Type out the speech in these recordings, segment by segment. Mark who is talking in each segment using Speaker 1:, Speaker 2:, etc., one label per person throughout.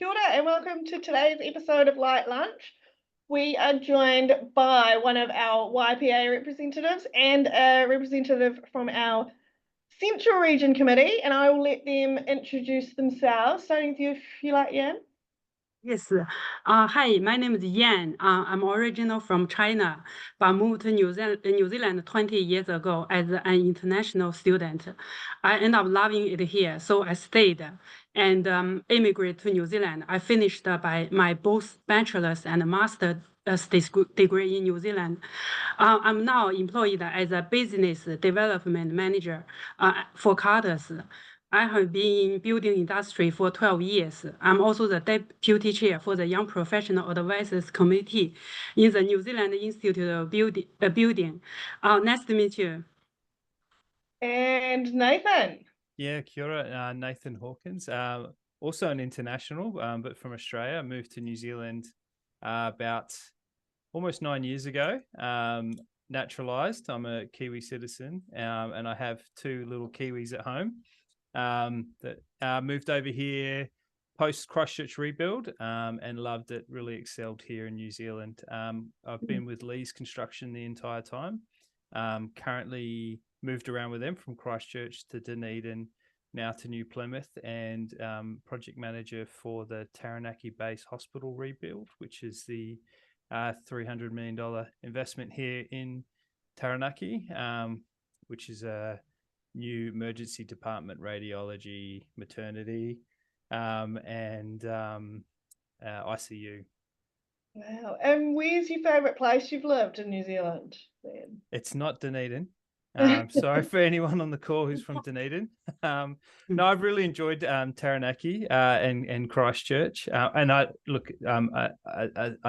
Speaker 1: Kia ora and welcome to today's episode of Light Lunch. We are joined by one of our YPA representatives and a representative from our Central Region Committee, and I will let them introduce themselves, starting with you if you like, Yan.
Speaker 2: Yes. Hi, my name is Yan. I'm original from China, but moved to New Zealand 20 years ago as an international student. I ended up loving it here, so I stayed and immigrated to New Zealand. I finished by my both bachelor's and master's degree in New Zealand. I'm now employed as a business development manager for Carter's. I have been in building industry for 12 years. I'm also the deputy chair for the Young Professional Advisors Committee in the New Zealand Institute of Building. Nice to meet you.
Speaker 1: And Nathan.
Speaker 3: Yeah, kia ora, Nathan Hawkins. Also an international, but from Australia. I moved to New Zealand about almost 9 years ago. Naturalized. I'm a Kiwi citizen, and I have two little Kiwis at home. That moved over here post Christchurch rebuild and loved it. Really excelled here in New Zealand. I've been with Leighs Construction the entire time. Currently moved around with them from Christchurch to Dunedin, now to New Plymouth, and project manager for the Taranaki Base Hospital rebuild, which is the $300 million investment here in Taranaki, which is a new emergency department, radiology, maternity, and ICU.
Speaker 1: Wow. And where's your favourite place you've lived in New Zealand, then?
Speaker 3: It's not Dunedin. Sorry for anyone on the call who's from Dunedin. No, I've really enjoyed Taranaki and Christchurch. And I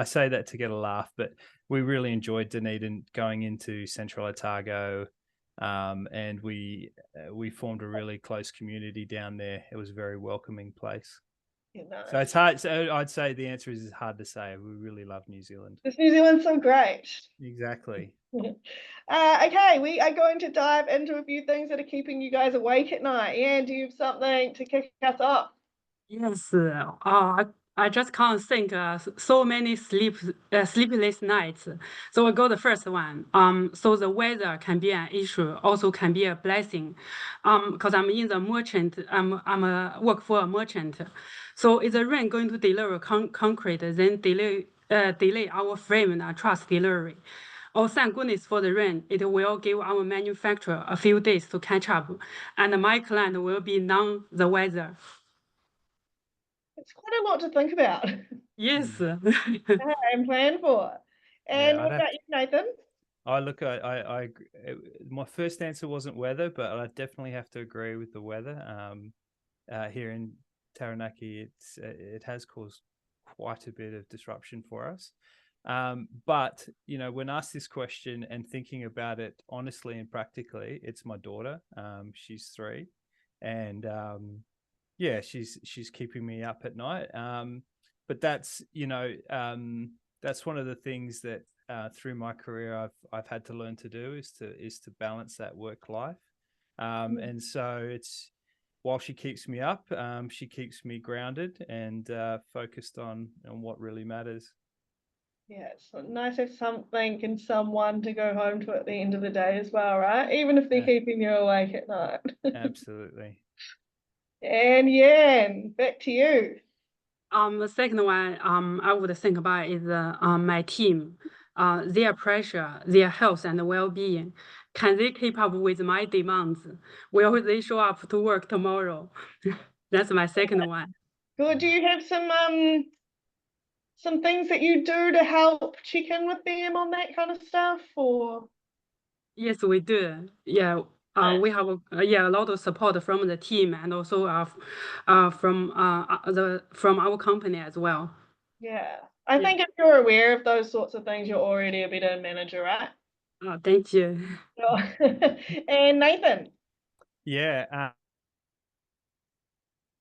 Speaker 3: say that to get a laugh, but we really enjoyed Dunedin going into Central Otago. And we formed a really close community down there. It was a very welcoming place.
Speaker 1: Yeah, nice.
Speaker 3: So it's hard. So I'd say the answer is hard to say. We really love New Zealand.
Speaker 1: Is New Zealand so great?
Speaker 3: Exactly.
Speaker 1: Okay, we are going to dive into a few things that are keeping you guys awake at night. And do you have something to kick us off?
Speaker 2: Yes. I just can't think so many sleepless nights. So I go the first one. So the weather can be an issue, also can be a blessing. Because I'm in the merchant. I'm a work for a merchant. So is the rain going to deliver concrete, then delay our frame and truss delivery? Oh, thank goodness for the rain. It will give our manufacturer a few days to catch up, and my client will be none the weather.
Speaker 1: It's quite a lot to think about.
Speaker 2: Yes.
Speaker 1: And plan for. And what about you, Nathan?
Speaker 3: I my first answer wasn't weather, but I definitely have to agree with the weather. Here in Taranaki, it has caused quite a bit of disruption for us. But when asked this question and thinking about it honestly and practically, it's my daughter. She's 3, and yeah, she's keeping me up at night. But that's that's one of the things that through my career I've had to learn to do is to balance that work life. And so it's while she keeps me up, she keeps me grounded and focused on what really matters.
Speaker 1: Yeah, it's nice to have something and someone to go home to at the end of the day as well, right? Even if they're keeping you awake at night.
Speaker 3: Absolutely.
Speaker 1: And Yan, back to you.
Speaker 2: The second one I would think about is my team, their pressure, their health and well-being. Can they keep up with my demands? Will they show up to work tomorrow? That's my second one.
Speaker 1: Good. Do you have some things that you do to help check in with them on that kind of stuff, or?
Speaker 2: Yes, we do. Yeah. We have a lot of support from the team and also from our company as well.
Speaker 1: Yeah, I think if you're aware of those sorts of things, you're already a better manager, right?
Speaker 2: Oh, thank you.
Speaker 1: And Nathan.
Speaker 3: Yeah.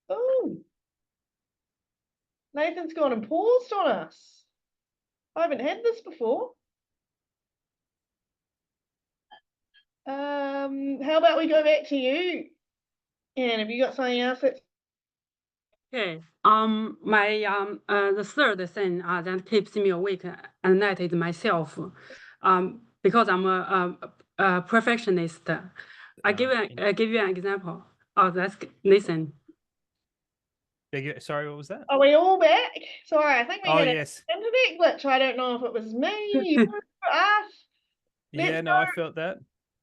Speaker 1: Oh, Nathan's gone and paused on us. I haven't had this before. How about we go back to you? And have you got something else that's
Speaker 2: Okay. The third thing that keeps me awake at night is myself. Because I'm a perfectionist. I give you an example. Oh, that's Nathan.
Speaker 3: Sorry, what was that?
Speaker 1: Are we all back? Sorry, I think we
Speaker 3: Oh,
Speaker 1: had an
Speaker 3: yes.
Speaker 1: internet glitch. I don't know if it was me, you, us.
Speaker 3: Yeah, no, I felt that.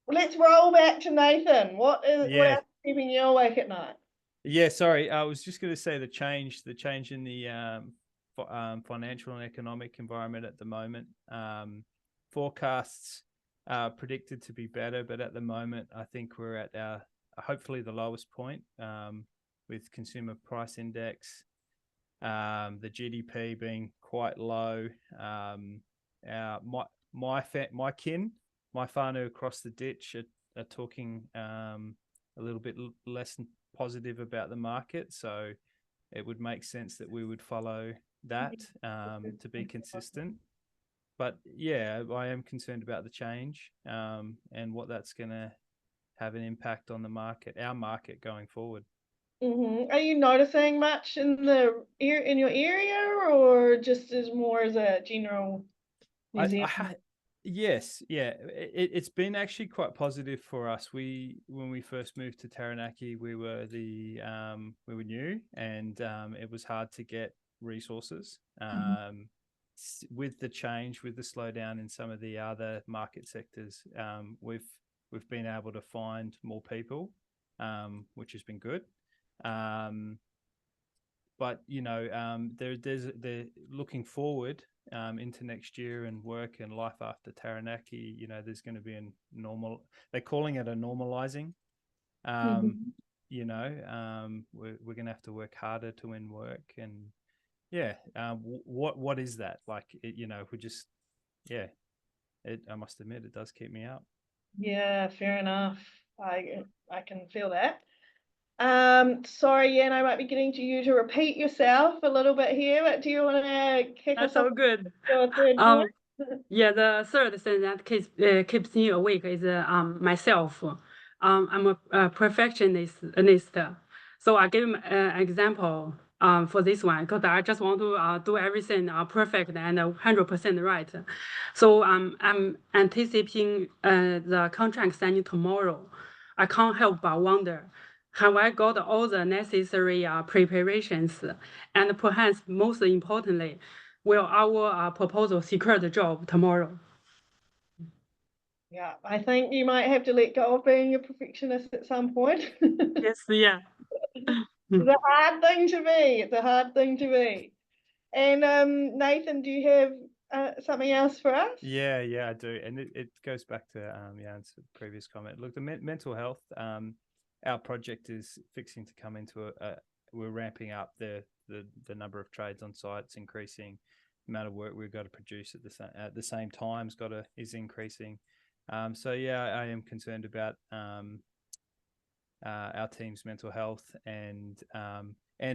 Speaker 1: Let's roll back to Nathan. What
Speaker 3: Yeah.
Speaker 1: else is keeping you awake at night?
Speaker 3: Yeah, sorry. I was just going to say the change in the financial and economic environment at the moment. Forecasts are predicted to be better, but at the moment, I think we're at our hopefully the lowest point with consumer price index, the GDP being quite low. My whānau across the ditch are talking a little bit less positive about the market, so it would make sense that we would follow that to be consistent. But yeah, I am concerned about the change and what that's going to have an impact on the market, our market going forward.
Speaker 1: Are you noticing much in your area, or just as more as a general New Zealand?
Speaker 3: Yes, yeah, it's been actually quite positive for us. When we first moved to Taranaki, we were new, and it was hard to get resources. With the change, with the slowdown in some of the other market sectors, we've been able to find more people, which has been good. But they're looking forward into next year and work and life after Taranaki. There's going to be they're calling it a normalizing. We're going to have to work harder to win work, and what is that like? I must admit, it does keep me up.
Speaker 1: Yeah, fair enough. I can feel that. Sorry, Yen, I might be getting to you to repeat yourself a little bit here, but do you want to kick us
Speaker 2: That's
Speaker 1: off
Speaker 2: so good.
Speaker 1: your third point?
Speaker 2: Yeah, the third thing that keeps me awake is myself. I'm a perfectionist. So I give an example for this one because I just want to do everything perfect and 100% right. So I'm anticipating the contract signing tomorrow. I can't help but wonder, have I got all the necessary preparations? And perhaps most importantly, will our proposal secure the job tomorrow?
Speaker 1: Yeah, I think you might have to let go of being a perfectionist at some point.
Speaker 2: Yes, yeah.
Speaker 1: It's a hard thing to be. It's a hard thing to be. And Nathan, do you have something else for us?
Speaker 3: Yeah, I do, and it goes back to Jan's previous comment. Look, the mental health. Our project is fixing to come into we're ramping up the number of trades on site. It's increasing. The amount of work we've got to produce at the same time is increasing. So yeah, I am concerned about our team's mental health, and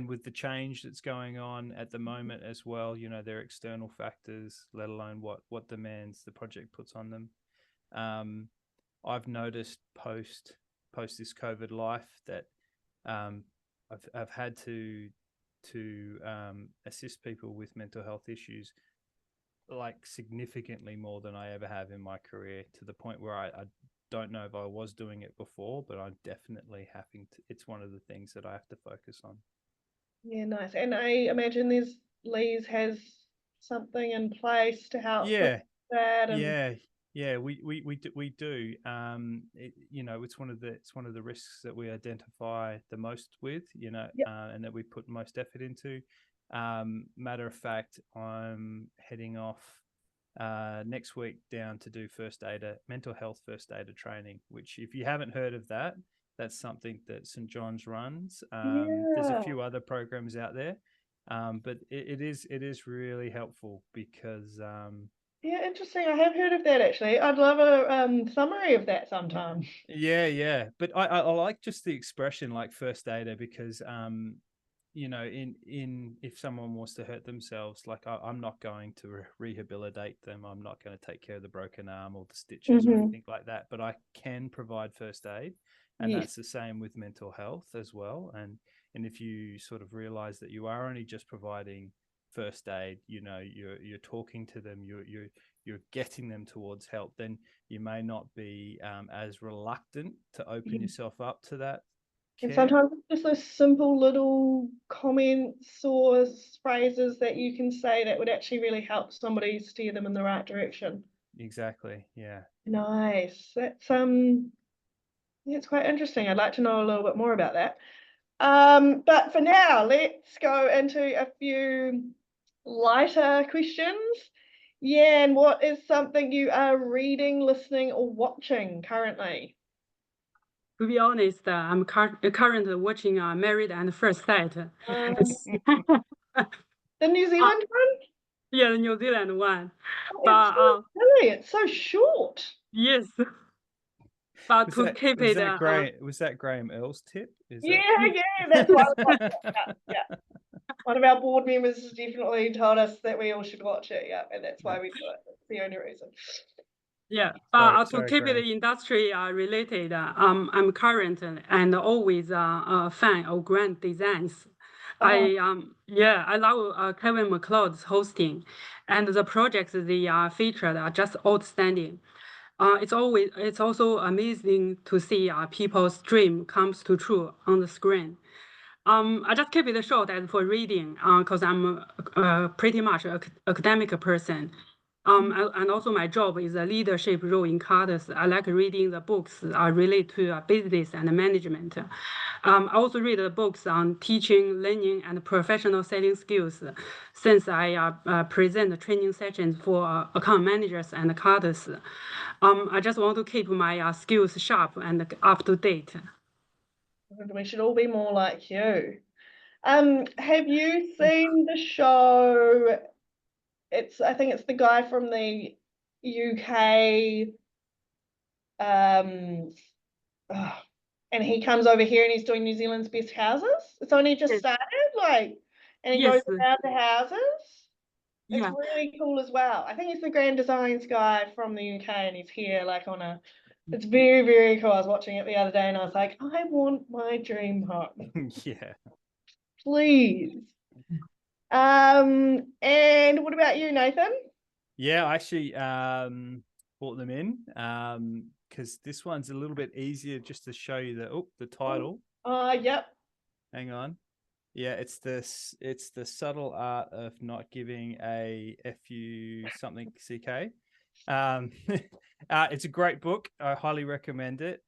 Speaker 3: with the change that's going on at the moment as well, there are external factors, let alone what demands the project puts on them. I've noticed post this COVID life that I've had to assist people with mental health issues like significantly more than I ever have in my career, to the point where I don't know if I was doing it before, but I'm definitely having to. It's one of the things that I have to focus on.
Speaker 1: Yeah, nice. And I imagine Leighs has something in place to help with that. And
Speaker 3: We do. It's one of the risks that we identify the most with, and that we put most effort into. Matter of fact, I'm heading off next week down to do mental health first aider training, which, if you haven't heard of that, that's something that St. John's runs. There's a few other programs out there, but it is really helpful because
Speaker 1: yeah, interesting. I have heard of that actually. I'd love a summary of that sometime.
Speaker 3: Yeah. But I like just the expression like first aider, because in if someone wants to hurt themselves, like I'm not going to rehabilitate them. I'm not going to take care of the broken arm or the stitches or anything like that, but I can provide first aid. And that's the same with mental health as well. And And if you sort of realize that you are only just providing first aid, you know, you're talking to them, you're getting them towards help, then you may not be as reluctant to open yourself up to that
Speaker 1: And
Speaker 3: care.
Speaker 1: sometimes it's just those simple little comments or phrases that you can say that would actually really help somebody steer them in the right direction.
Speaker 3: Exactly. Yeah.
Speaker 1: Nice. That's yeah, it's quite interesting. I'd like to know a little bit more about that. But for now, let's go into a few lighter questions. Yan, what is something you are reading, listening, or watching currently?
Speaker 2: To be honest, I'm currently watching Married and First Sight. It's
Speaker 1: The New Zealand one?
Speaker 2: yeah, the New Zealand one.
Speaker 1: Oh,
Speaker 2: But
Speaker 1: it's so short.
Speaker 2: yes, but
Speaker 3: Was
Speaker 2: to
Speaker 3: that,
Speaker 2: keep
Speaker 3: was
Speaker 2: it,
Speaker 3: that was that Graham Earl's tip? Is
Speaker 1: Yeah,
Speaker 3: that...
Speaker 1: yeah, that's why I watched it. Yeah. One of our board members definitely told us that we all should watch it, yeah, and that's why we do it. That's the only reason.
Speaker 2: yeah. But to
Speaker 3: Sorry,
Speaker 2: keep it
Speaker 3: Graham.
Speaker 2: industry related, I'm currently and always a fan of grand designs. I love Kevin McLeod's hosting, and the projects they featured are just outstanding. It's also amazing to see people's dream comes to true on the screen. I just keep it short as for reading, because I'm pretty much an academic person. And also my job is a leadership role in Carter's. I like reading the books related to business and management. I also read the books on teaching, learning, and professional selling skills, since I present training sessions for account managers and Carter's. I just want to keep my skills sharp and up to date.
Speaker 1: We should all be more like you. Have you seen the show? I think it's the guy from the UK, and he comes over here and he's doing New Zealand's best houses. It's only just
Speaker 2: Yes.
Speaker 1: started, and he
Speaker 2: Yes.
Speaker 1: goes around the houses. It's
Speaker 2: Yeah.
Speaker 1: really cool as well. I think he's the grand designs guy from the UK, and he's here it's very, very cool. I was watching it the other day and I was like, I want my dream home.
Speaker 3: Yeah.
Speaker 1: Please. And what about you, Nathan?
Speaker 3: Yeah, I actually brought them in because this one's a little bit easier just to show you the title.
Speaker 1: Yep.
Speaker 3: Hang on. Yeah, it's the subtle art of not giving a FU something CK. It's a great book. I highly recommend it.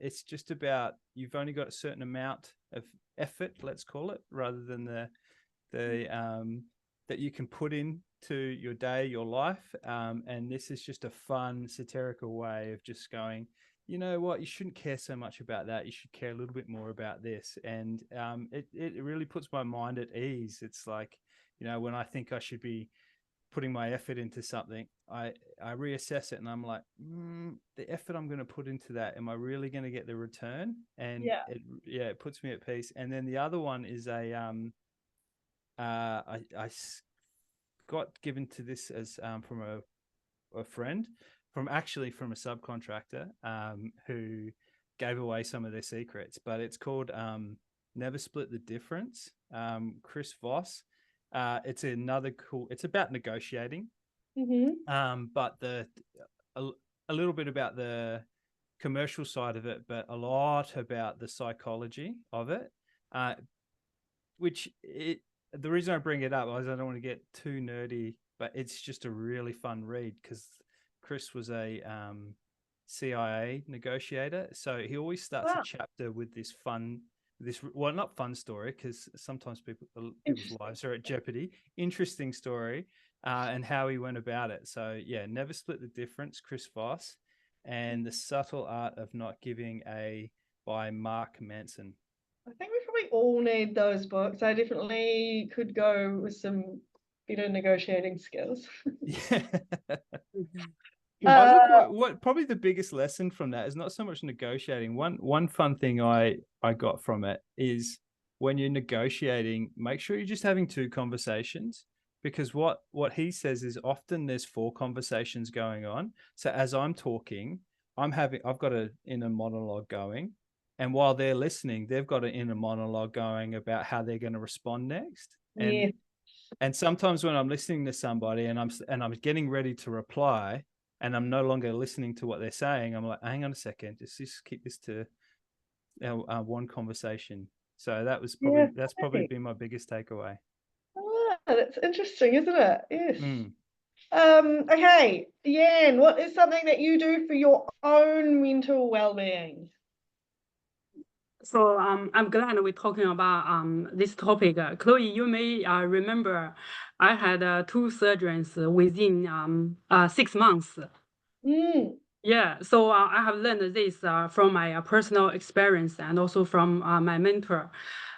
Speaker 3: It's just about you've only got a certain amount of effort, let's call it, rather than the that you can put into your day, your life. And this is just a fun, satirical way of just going, you know what, you shouldn't care so much about that. You should care a little bit more about this. And it really puts my mind at ease. It's like, you know, when I think I should be putting my effort into something, I reassess it and I'm like, the effort I'm going to put into that, am I really going to get the return? And it puts me at peace. And then the other one is I got given to this as from a friend, from a subcontractor who gave away some of their secrets, but it's called Never Split the Difference. Chris Voss. It's about negotiating. But a little bit about the commercial side of it, but a lot about the psychology of it, the reason I bring it up is I don't want to get too nerdy, but it's just a really fun read because Chris was a CIA negotiator. So he always starts a chapter with not fun story, because sometimes people's lives are at jeopardy. Interesting story, and how he went about it. So yeah, Never Split the Difference, Chris Voss, and The Subtle Art of Not Giving a by Mark Manson.
Speaker 1: I think we probably all need those books. I definitely could go with some better negotiating skills.
Speaker 3: Yeah. What probably the biggest lesson from that is not so much negotiating. One fun thing I got from it is when you're negotiating, make sure you're just having two conversations, because what he says is often there's four conversations going on. So as I'm talking, I've got an inner monologue going, And while they're listening, they've got an inner monologue going about how they're going to respond next.
Speaker 1: Yeah.
Speaker 3: And sometimes when I'm listening to somebody and I'm getting ready to reply and I'm no longer listening to what they're saying, I'm like, hang on a second, just keep this to our one conversation. So that's probably
Speaker 1: right.
Speaker 3: been my biggest takeaway.
Speaker 1: Ah, that's interesting, isn't it? Yes.
Speaker 3: Mm.
Speaker 1: Okay, Yan, what is something that you do for your own mental well-being?
Speaker 2: So I'm glad we're talking about this topic. Chloe, you may remember I had 2 surgeries within 6 months.
Speaker 1: Mm.
Speaker 2: Yeah, so I have learned this from my personal experience and also from my mentor.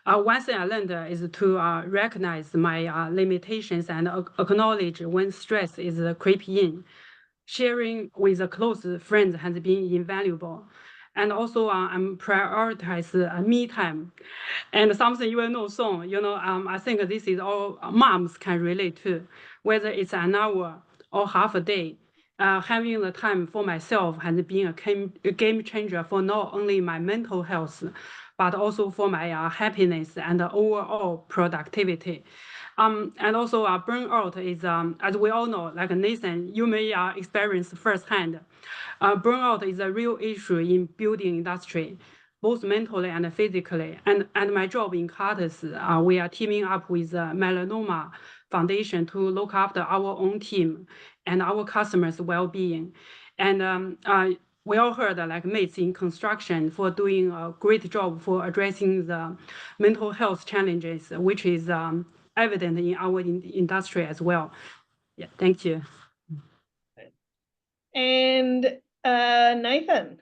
Speaker 2: One thing I learned is to recognize my limitations and acknowledge when stress is creeping in. Sharing with a close friend has been invaluable. And also, I'm prioritize me time. And something you will know soon, I think this is all moms can relate to, whether it's an hour or half a day. Having the time for myself has been a game changer for not only my mental health, but also for my happiness and overall productivity. And also burnout is, as we all know, like Nathan, you may experience firsthand. Burnout is a real issue in building industry, both mentally and physically. And my job in Carter's, we are teaming up with Melanoma Foundation to look after our own team and our customers' well-being. And we all heard like mates in construction for doing a great job for addressing the mental health challenges, which is evident in our industry as well. Yeah, thank you.
Speaker 1: And Nathan,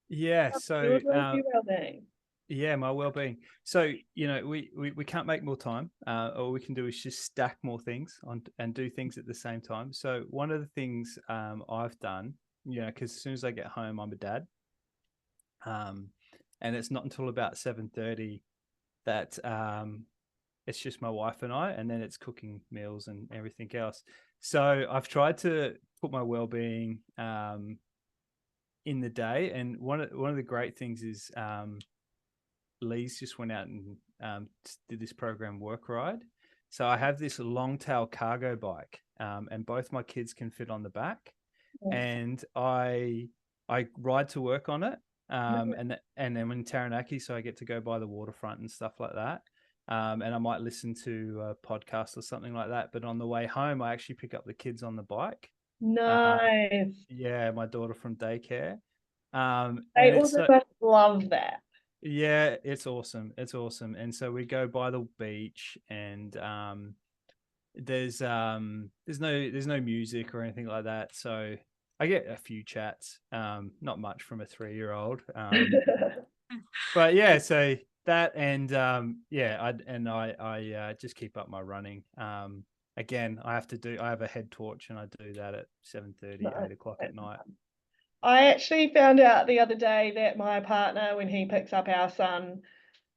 Speaker 3: Yeah,
Speaker 1: your
Speaker 3: so
Speaker 1: well-being.
Speaker 3: yeah, my well-being. So we can't make more time. All we can do is just stack more things on and do things at the same time. So one of the things I've done, because as soon as I get home, I'm a dad, and it's not until about 7:30 that it's just my wife and I, and then it's cooking meals and everything else. So I've tried to put my well-being in the day, and one of the great things is Leighs just went out and did this program Work Ride. So I have this long tail cargo bike, and both my kids can fit on the back, and I ride to work on it, and then I'm in Taranaki, so I get to go by the waterfront and stuff like that. And I might listen to a podcast or something like that. But on the way home, I actually pick up the kids on the bike.
Speaker 1: Nice.
Speaker 3: Yeah, my daughter from daycare.
Speaker 1: I
Speaker 3: And
Speaker 1: also must love that.
Speaker 3: yeah, it's awesome. It's awesome. And so we go by the beach, and there's no music or anything like that. So I get a few chats, not much from a 3-year-old. But yeah, so that, and I just keep up my running. Again, I have a head torch, and I do that at 7:30, 8 o'clock at night.
Speaker 1: I actually found out the other day that my partner, when he picks up our son,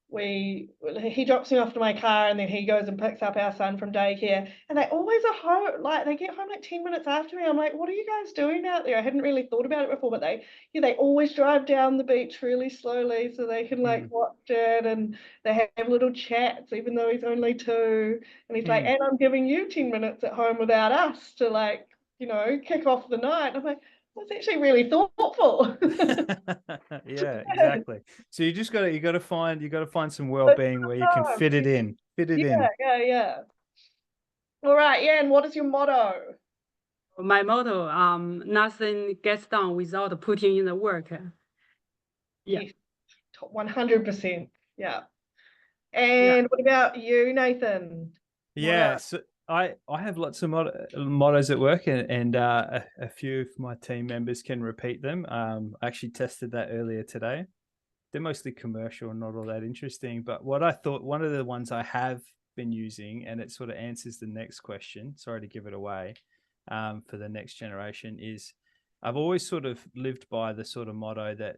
Speaker 1: he drops me off to my car, and then he goes and picks up our son from daycare, and they always are home, like they get home like 10 minutes after me. I'm like, what are you guys doing out there? I hadn't really thought about it before, but they always drive down the beach really slowly so they can like watch it, and they have little chats even though he's only 2, and he's like, and I'm giving you 10 minutes at home without us to like, kick off the night. I'm like, that's actually really thoughtful.
Speaker 3: Yeah, exactly. So you got to find some well-being where you can fit it in.
Speaker 1: Yeah. All right, yeah, and what is your motto?
Speaker 2: My motto, nothing gets done without putting in the work. Yeah.
Speaker 1: Yes, 100%. Yeah. And what about you, Nathan?
Speaker 3: Yeah, so I have lots of mottos at work, and a few of my team members can repeat them. I actually tested that earlier today. They're mostly commercial and not all that interesting. But what I thought, one of the ones I have been using, and it sort of answers the next question, sorry to give it away, for the next generation, is I've always sort of lived by the sort of motto that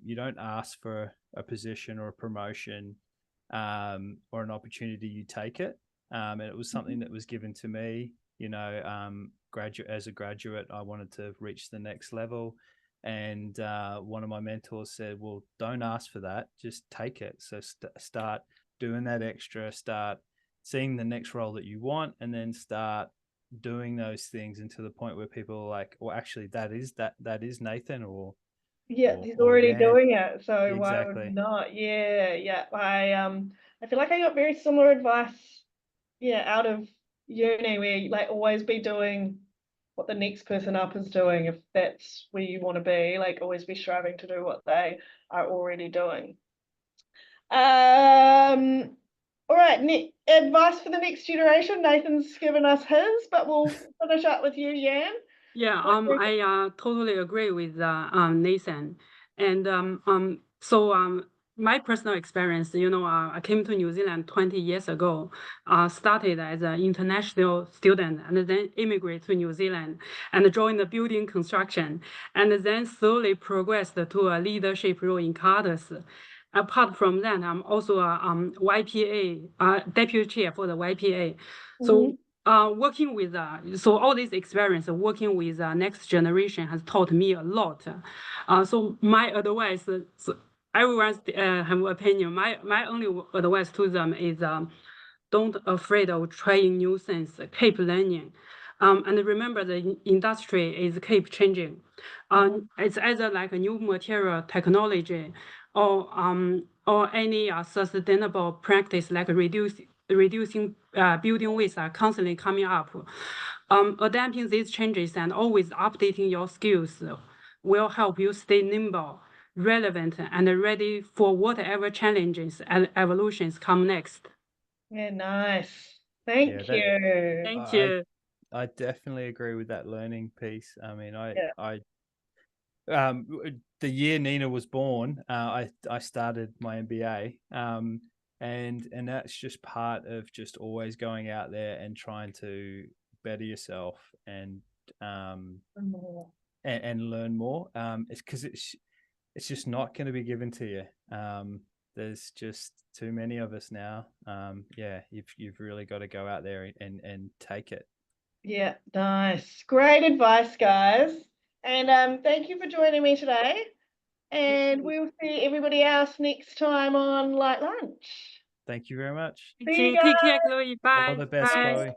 Speaker 3: you don't ask for a position or a promotion or an opportunity, you take it. And it was something that was given to me, as a graduate, I wanted to reach the next level. And one of my mentors said, well, don't ask for that, just take it. So start doing that extra, start seeing the next role that you want, and then start doing those things, and to the point where people are like, well, actually that is Nathan, or
Speaker 1: he's already
Speaker 3: Yan.
Speaker 1: doing it, so why would
Speaker 3: Exactly.
Speaker 1: he not? Yeah. I feel like I got very similar advice, out of uni, where you like always be doing what the next person up is doing, if that's where you want to be, like always be striving to do what they are already doing. All right, advice for the next generation. Nathan's given us his, but we'll finish up with you, Yan.
Speaker 2: Yeah,
Speaker 1: What do you
Speaker 2: I totally agree with Nathan. And my personal experience, I came to New Zealand 20 years ago, started as an international student, and then immigrated to New Zealand and joined the building construction, and then slowly progressed to a leadership role in Carter's. Apart from that, I'm also a YPA, deputy chair for the YPA. So working with all this experience working with next generation has taught me a lot. So my advice, so everyone have an opinion. My only advice to them is don't afraid of trying new things. Keep learning, and remember the industry is keep changing. It's either like a new material technology or any sustainable practice like reducing building waste are constantly coming up. Adapting these changes and always updating your skills will help you stay nimble, relevant, and ready for whatever challenges and evolutions come next.
Speaker 1: Yeah, nice. Thank you.
Speaker 2: Thank you.
Speaker 3: I definitely agree with that learning piece. I mean, the year Nina was born, I started my MBA, and that's just part of just always going out there and trying to better yourself and learn more. It's because it's just not going to be given to you. There's just too many of us now. You've really got to go out there and take it.
Speaker 1: Yeah, nice. Great advice, guys. And thank you for joining me today. And we'll see everybody else next time on Light Lunch.
Speaker 3: Thank you very much.
Speaker 2: Thank
Speaker 1: See you
Speaker 2: you. Take care,
Speaker 1: guys.
Speaker 2: Chloe. Bye.
Speaker 3: All the best,
Speaker 2: Bye.
Speaker 3: Chloe.